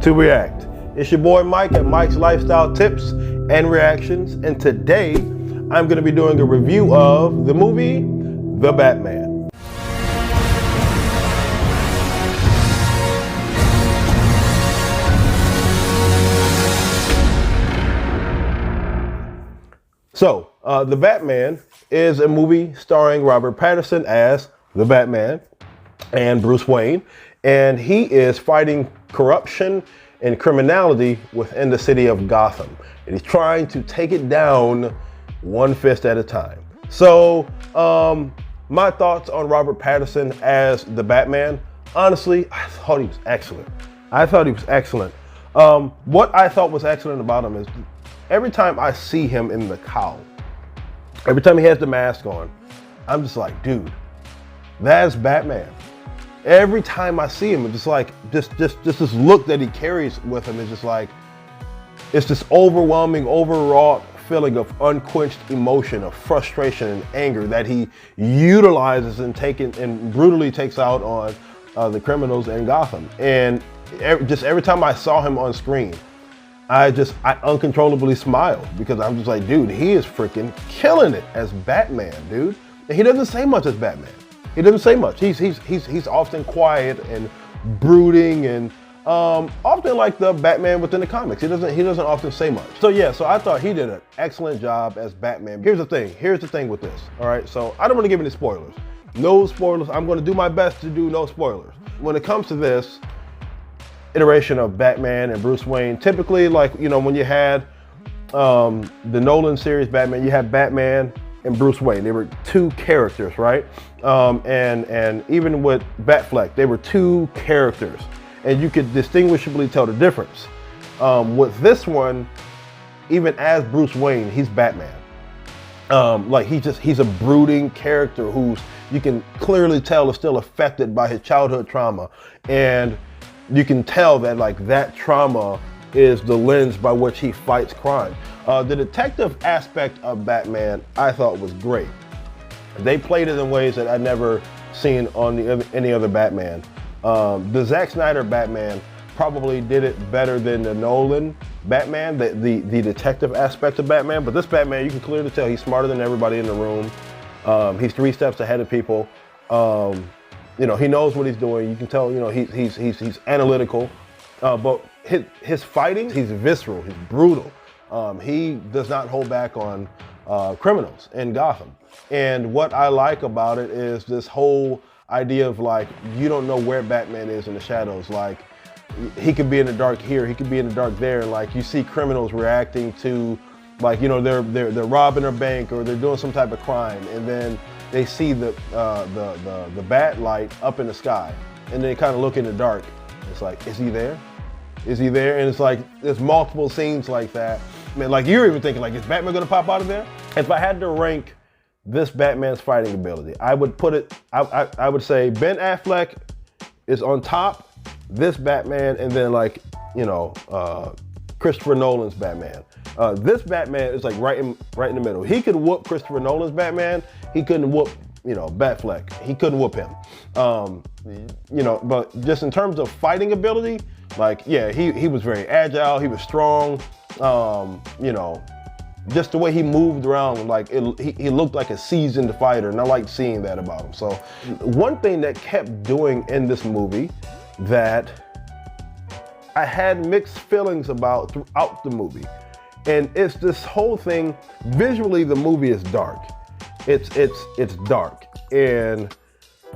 to react. It's your boy Mike at Mike's Lifestyle Tips and Reactions, and today I'm going to be doing a review of the movie The Batman. So, The Batman is a movie starring Robert Pattinson as the Batman and Bruce Wayne, and he is fighting corruption and criminality within the city of Gotham. And he's trying to take it down one fist at a time. So, my thoughts on Robert Pattinson as the Batman, honestly, I thought he was excellent. What I thought was excellent about him is every time I see him in the cowl, every time he has the mask on, I'm just like, dude, that's Batman. Every time I see him, it's just like, just this look that he carries with him is just like, it's this overwhelming, overwrought feeling of unquenched emotion, of frustration and anger that he utilizes and brutally takes out on the criminals in Gotham. And every time I saw him on screen, I uncontrollably smiled because I'm just like, dude, he is freaking killing it as Batman, dude. And he doesn't say much as Batman. He doesn't say much. He's often quiet and brooding and often like the Batman within the comics. He doesn't often say much. So yeah, so I thought he did an excellent job as Batman. Here's the thing with this. All right, so I don't want to give any spoilers. No spoilers. I'm going to do my best to do no spoilers. When it comes to this iteration of Batman and Bruce Wayne, typically, like, you know, when you had the Nolan series Batman, you had Batman and Bruce Wayne. They were two characters, right? And even with Batfleck, they were two characters, and you could distinguishably tell the difference. With this one, even as Bruce Wayne, he's Batman. Like he's a brooding character who's, you can clearly tell, is still affected by his childhood trauma, and you can tell that like that trauma is the lens by which he fights crime. The detective aspect of Batman, I thought, was great. They played it in ways that I'd never seen on any other Batman. The Zack Snyder Batman probably did it better than the Nolan Batman, the detective aspect of Batman. But this Batman, you can clearly tell he's smarter than everybody in the room. He's 3 steps ahead of people. You know, he knows what he's doing. You can tell, you know, he's analytical. But his fighting, he's visceral, he's brutal. He does not hold back on criminals in Gotham. And what I like about it is this whole idea of like, you don't know where Batman is in the shadows. Like, he could be in the dark here, he could be in the dark there. And like, you see criminals reacting to, like, you know, they're robbing a bank or they're doing some type of crime, and then they see the bat light up in the sky, and they kind of look in the dark. It's like, is he there? Is he there? And it's like, there's multiple scenes like that. I mean, like, you're even thinking, like, is Batman gonna pop out of there? If I had to rank this Batman's fighting ability, I would put it, I would say Ben Affleck is on top, this Batman, and then, like, you know, Christopher Nolan's Batman. This Batman is like right in the middle. He could whoop Christopher Nolan's Batman. He couldn't whoop, you know, Batfleck. He couldn't whoop him. You know, but just in terms of fighting ability, like, yeah, he was very agile. He was strong. You know, just the way he moved around, like he looked like a seasoned fighter, and I liked seeing that about him. So one thing that kept doing in this movie that I had mixed feelings about throughout the movie, and it's this whole thing. Visually, the movie is dark. It's dark, and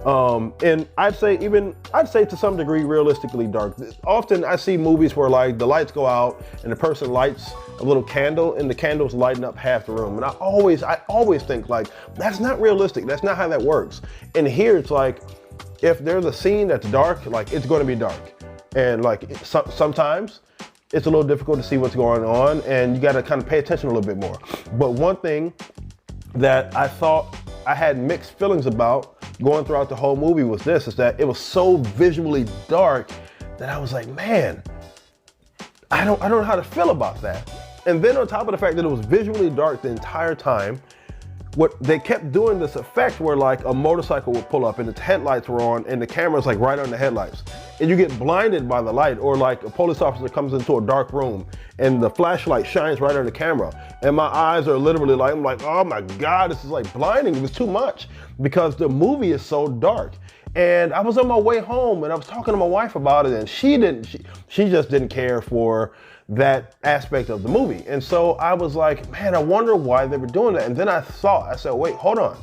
I'd say to some degree realistically dark. Often I see movies where like the lights go out and the person lights a little candle and the candle's lighting up half the room. And I always think like, that's not realistic. That's not how that works. And here it's like, if there's a scene that's dark, like it's going to be dark. And like sometimes it's a little difficult to see what's going on, and you got to kind of pay attention a little bit more. But one thing that I thought I had mixed feelings about going throughout the whole movie was this, is that it was so visually dark that I was like, man, I don't know how to feel about that. And then on top of the fact that it was visually dark the entire time, what they kept doing this effect where like a motorcycle would pull up and its headlights were on and the camera's like right on the headlights. And you get blinded by the light, or like a police officer comes into a dark room and the flashlight shines right on the camera. And my eyes are literally like, I'm like, oh my God, this is like blinding. It was too much because the movie is so dark. And I was on my way home and I was talking to my wife about it, and she just didn't care for that aspect of the movie. And so I was like, man, I wonder why they were doing that. And then I said, wait, hold on.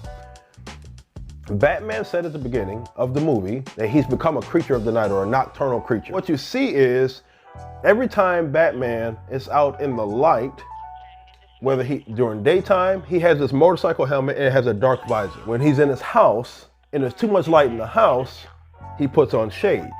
Batman said at the beginning of the movie that he's become a creature of the night, or a nocturnal creature. What you see is every time Batman is out in the light, whether during daytime, he has this motorcycle helmet and it has a dark visor. When he's in his house and there's too much light in the house, he puts on shades.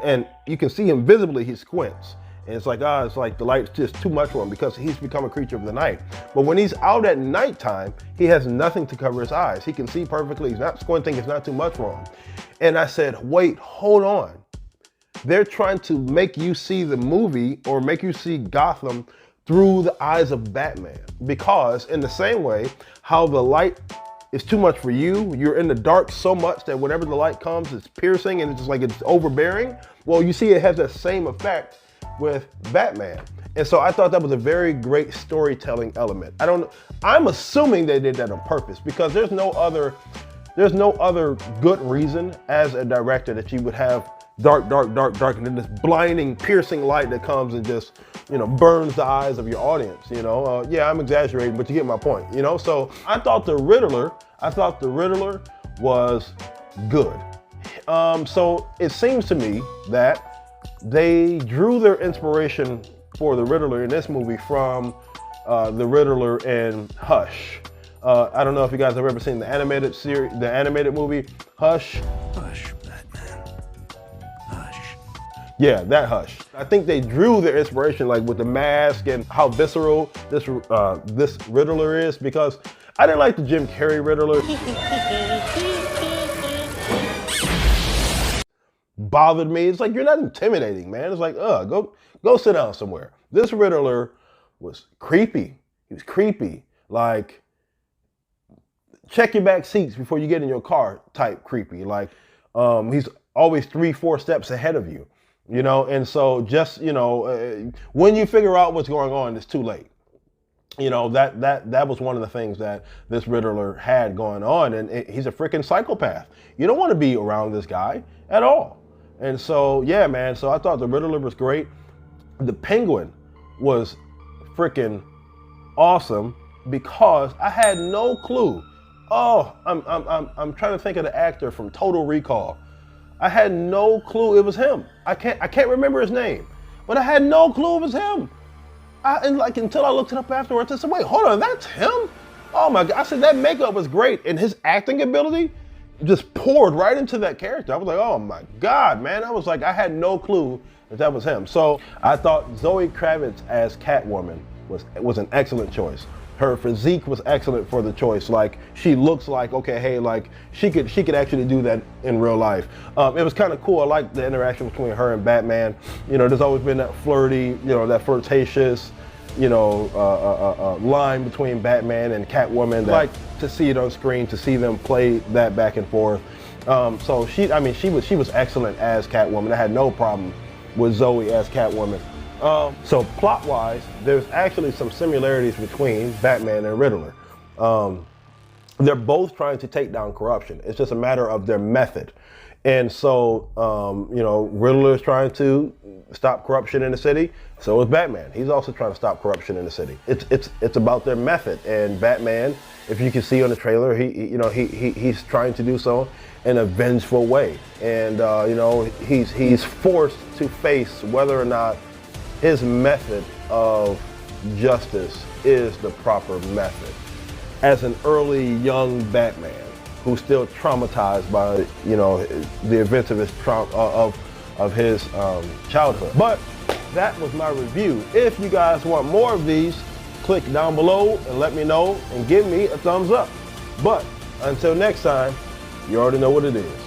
And you can see him visibly, he squints. And it's like, it's like the light's just too much for him because he's become a creature of the night. But when he's out at nighttime, he has nothing to cover his eyes. He can see perfectly, he's not squinting, it's not too much for him. And I said, wait, hold on. They're trying to make you see the movie, or make you see Gotham through the eyes of Batman. Because in the same way, how the light is too much for you, you're in the dark so much that whenever the light comes, it's piercing and it's just like it's overbearing. Well, you see it has that same effect with Batman. And so I thought that was a very great storytelling element. I'm assuming they did that on purpose, because there's no other good reason as a director that you would have dark, and then this blinding, piercing light that comes and just, burns the eyes of your audience, Yeah, I'm exaggerating, but you get my point, So I thought the Riddler was good. So it seems to me that they drew their inspiration for the Riddler in this movie from the Riddler in Hush. I don't know if you guys have ever seen the animated series, the animated movie Hush. Hush, Batman. Hush. Yeah, that Hush. I think they drew their inspiration like with the mask and how visceral this Riddler is, because I didn't like the Jim Carrey Riddler. Bothered me. It's like, you're not intimidating, man. It's like, go sit down somewhere. This Riddler was creepy. He was creepy. Like, check your back seats before you get in your car type creepy. Like, he's always 3-4 steps ahead of you, and so just, when you figure out what's going on, it's too late. That was one of the things that this Riddler had going on, and he's a freaking psychopath. You don't want to be around this guy at all. And so, yeah, man, so I thought the Riddler was great. The Penguin was freaking awesome because I had no clue. Oh, I'm trying to think of the actor from Total Recall. I had no clue it was him. I can't remember his name, but I had no clue it was him. Until I looked it up afterwards, I said, wait, hold on, that's him? Oh my God, I said that makeup was great, and his acting ability just poured right into that character. I was like, oh my God, man. I was like, I had no clue that was him. So I thought Zoe Kravitz as Catwoman was an excellent choice. Her physique was excellent for the choice. Like, she looks like, okay, hey, like she could actually do that in real life. It was kind of cool. I like the interaction between her and Batman. There's always been that flirty, that flirtatious, line between Batman and Catwoman. I like to see it on screen, to see them play that back and forth. So she was excellent as Catwoman. I had no problem with Zoe as Catwoman. So plot-wise, there's actually some similarities between Batman and Riddler. They're both trying to take down corruption. It's just a matter of their method. And so, Riddler is trying to stop corruption in the city. So is Batman. He's also trying to stop corruption in the city. It's about their method. And Batman, if you can see on the trailer, he's trying to do so in a vengeful way. And he's forced to face whether or not his method of justice is the proper method. As an early young Batman who's still traumatized by the events of his childhood. But that was my review. If you guys want more of these, click down below and let me know and give me a thumbs up. But until next time, you already know what it is.